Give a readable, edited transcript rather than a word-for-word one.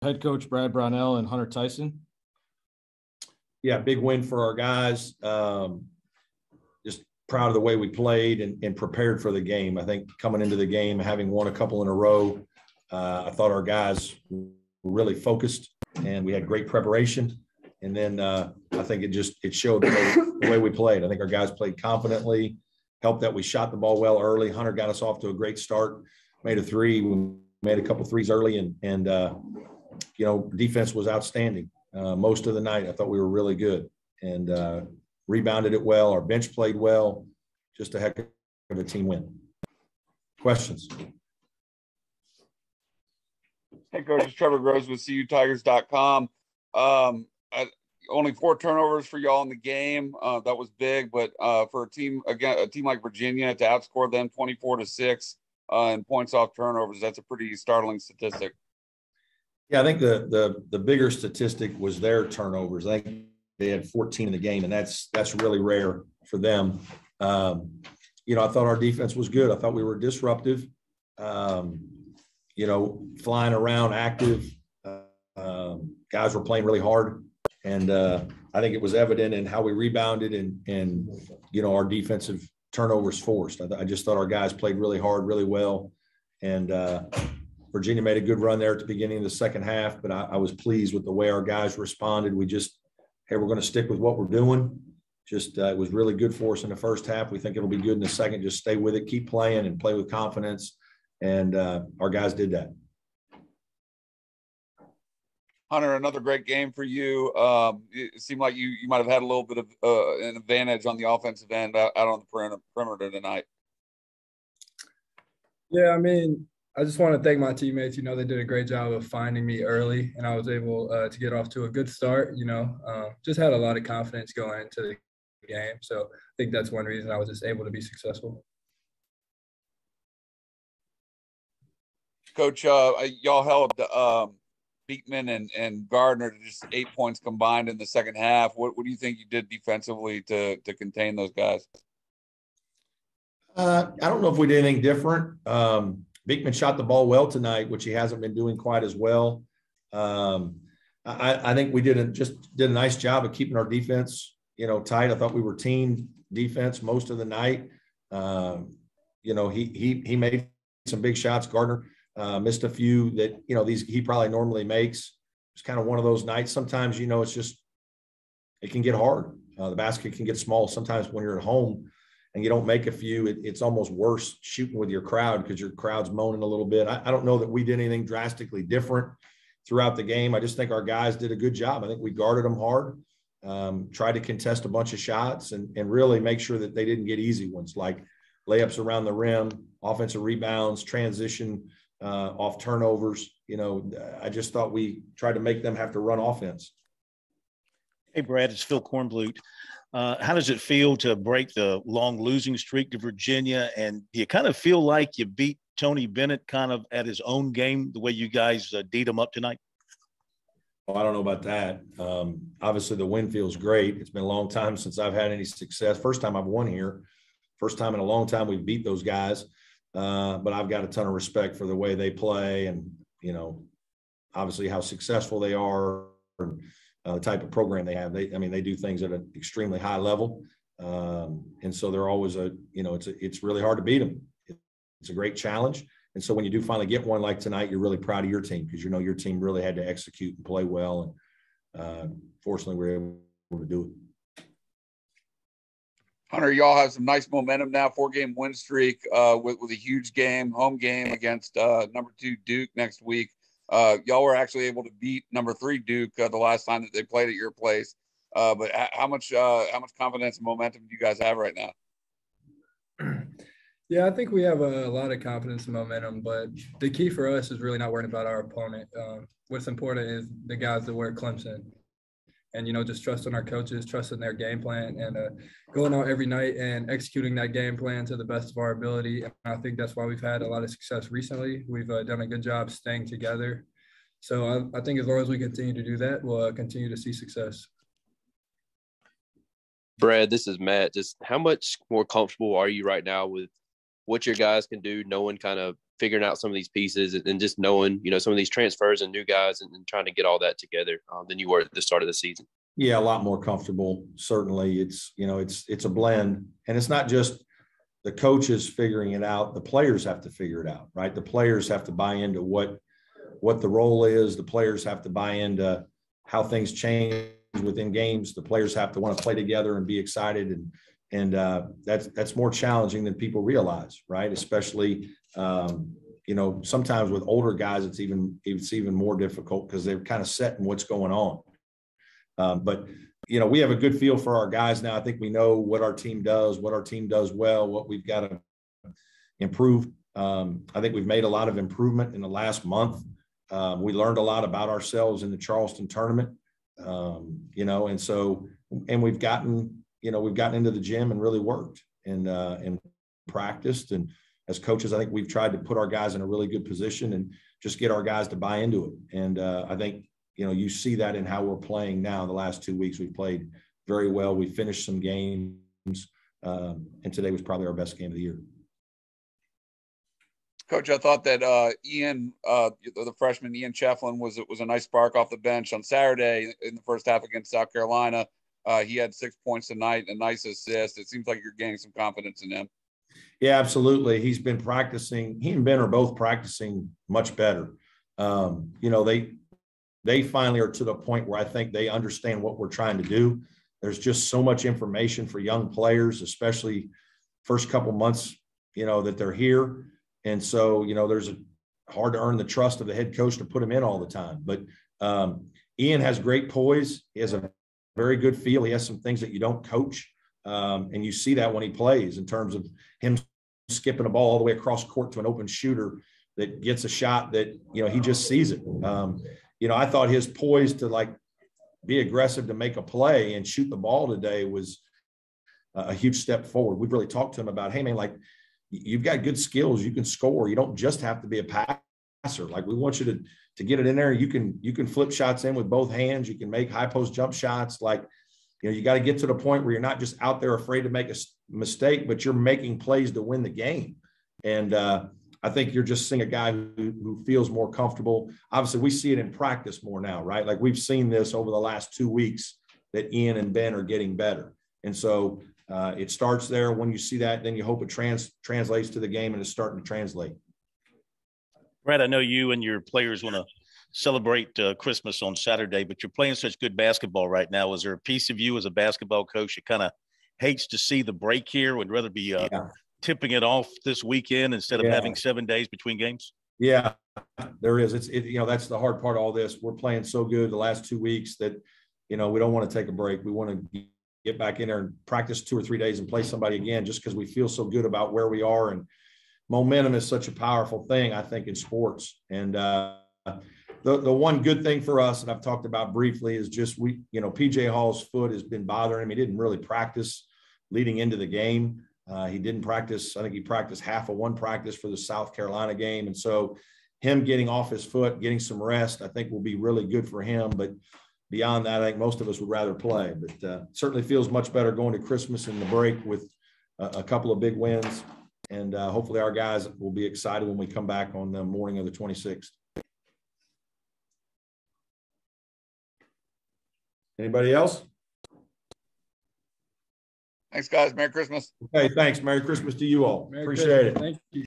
head coach Brad Brownell and Hunter Tyson. Yeah, big win for our guys. Just proud of the way we played and prepared for the game. I think coming into the game, having won a couple in a row, I thought our guys were really focused and we had great preparation. And then I think it showed the way we played. I think our guys played confidently, helped that we shot the ball well early. Hunter got us off to a great start, made a three. We made a couple threes early and defense was outstanding. Most of the night, I thought we were really good and rebounded it well. Our bench played well. Just a heck of a team win. Questions? Hey, Coach, it's Trevor Groves with CUTigers.com. Only 4 turnovers for y'all in the game. That was big, but for a team like Virginia to outscore them 24-6 in points off turnovers, that's a pretty startling statistic. Yeah, I think the bigger statistic was their turnovers. I think they had 14 in the game, and that's really rare for them. I thought our defense was good. I thought we were disruptive, flying around, active. Guys were playing really hard, and I think it was evident in how we rebounded and our defensive turnovers forced. I just thought our guys played really hard, really well, and Virginia made a good run there at the beginning of the second half, but I was pleased with the way our guys responded. We're going to stick with what we're doing. It was really good for us in the first half. We think it'll be good in the second. Just stay with it, keep playing, and play with confidence. And our guys did that. Hunter, another great game for you. It seemed like you might have had a little bit of an advantage on the offensive end out on the perimeter tonight. Yeah, I just want to thank my teammates. They did a great job of finding me early, and I was able to get off to a good start. Just had a lot of confidence going into the game. So I think that's one reason I was just able to be successful. Coach, y'all held Beekman and Gardner to just 8 points combined in the second half. What do you think you did defensively to contain those guys? I don't know if we did anything different. Beekman shot the ball well tonight, which he hasn't been doing quite as well. I think we did a nice job of keeping our defense, tight. I thought we were team defense most of the night. He made some big shots. Gardner missed a few that he probably normally makes. It's kind of one of those nights. Sometimes it can get hard. The basket can get small. Sometimes when you're at home and you don't make a few, it's almost worse shooting with your crowd because your crowd's moaning a little bit. I don't know that we did anything drastically different throughout the game. I just think our guys did a good job. I think we guarded them hard, tried to contest a bunch of shots and really make sure that they didn't get easy ones like layups around the rim, offensive rebounds, transition off turnovers. I just thought we tried to make them have to run offense. Hey, Brad, it's Phil Kornblut. How does it feel to break the long losing streak to Virginia? And do you kind of feel like you beat Tony Bennett kind of at his own game, the way you guys beat him up tonight? Well, I don't know about that. Obviously, the win feels great. It's been a long time since I've had any success. First time I've won here. First time in a long time we've beat those guys. But I've got a ton of respect for the way they play and, obviously how successful they are and the type of program they have. They do things at an extremely high level. And so they're always it's really hard to beat them. It's a great challenge. And so when you do finally get one like tonight, you're really proud of your team because your team really had to execute and play well. And fortunately, we were able to do it. Hunter, y'all have some nice momentum now, 4-game win streak with a huge home game against number 2 Duke next week. Y'all were actually able to beat number 3 Duke the last time that they played at your place. But how much confidence and momentum do you guys have right now? Yeah, I think we have a lot of confidence and momentum, but the key for us is really not worrying about our opponent. What's important is the guys that wear Clemson and, just trusting our coaches, trusting their game plan and going out every night and executing that game plan to the best of our ability. And I think that's why we've had a lot of success recently. We've done a good job staying together. So I think as long as we continue to do that, we'll continue to see success. Brad, this is Matt. Just how much more comfortable are you right now with what your guys can do, knowing kind of figuring out some of these pieces and just knowing, some of these transfers and new guys and trying to get all that together than you were at the start of the season? Yeah, a lot more comfortable. Certainly, it's a blend, and it's not just the coaches figuring it out. The players have to figure it out, right? The players have to buy into what the role is. The players have to buy into how things change within games. The players have to want to play together and be excited, and that's more challenging than people realize, right? Especially sometimes with older guys, it's even more difficult because they're kind of set in what's going on. But we have a good feel for our guys now. I think we know what our team does well, what we've got to improve. I think we've made a lot of improvement in the last month. We learned a lot about ourselves in the Charleston tournament, and we've gotten into the gym and really worked and practiced. And as coaches, I think we've tried to put our guys in a really good position and just get our guys to buy into it. And I think, you see that in how we're playing now. The last 2 weeks, we've played very well. We finished some games, and today was probably our best game of the year. Coach, I thought that Ian, the freshman Ian Cheflin, was a nice spark off the bench on Saturday in the first half against South Carolina. He had 6 points tonight, a nice assist. It seems like you're gaining some confidence in him. Yeah, absolutely. He's been practicing. He and Ben are both practicing much better. They finally are to the point where I think they understand what we're trying to do. There's just so much information for young players, especially first couple months, that they're here. And so, there's hard to earn the trust of the head coach to put him in all the time. But Ian has great poise. He has a very good feel. He has some things that you don't coach. And you see that when he plays in terms of him skipping a ball all the way across court to an open shooter that gets a shot that, he just sees it. I thought his poise to be aggressive to make a play and shoot the ball today was a huge step forward. We've really talked to him about, hey man, you've got good skills. You can score. You don't just have to be a passer. We want you to get it in there. You can flip shots in with both hands. You can make high post jump shots. You got to get to the point where you're not just out there afraid to make a mistake, but you're making plays to win the game. And I think you're just seeing a guy who feels more comfortable. Obviously, we see it in practice more now, right? We've seen this over the last 2 weeks that Ian and Ben are getting better. And so it starts there. When you see that, then you hope it translates to the game, and it's starting to translate. Brad, I know you and your players want to celebrate Christmas on Saturday, but you're playing such good basketball right now. Is there a piece of you as a basketball coach that kind of hates to see the break here, would rather be tipping it off this weekend instead of having 7 days between games? Yeah, there is. That's the hard part of all this. We're playing so good the last 2 weeks that, we don't want to take a break. We want to get back in there and practice 2 or 3 days and play somebody again, just because we feel so good about where we are. And momentum is such a powerful thing, I think, in sports. And the one good thing for us, and I've talked about briefly, is just PJ Hall's foot has been bothering him. He didn't really practice leading into the game. He didn't practice. I think he practiced half of one practice for the South Carolina game. And so him getting off his foot, getting some rest, I think will be really good for him. But beyond that, I think most of us would rather play. But certainly feels much better going to Christmas and the break with a couple of big wins. And hopefully our guys will be excited when we come back on the morning of the 26th. Anybody else? Thanks, guys. Merry Christmas. Okay, thanks. Merry Christmas to you all. Appreciate it. Thank you.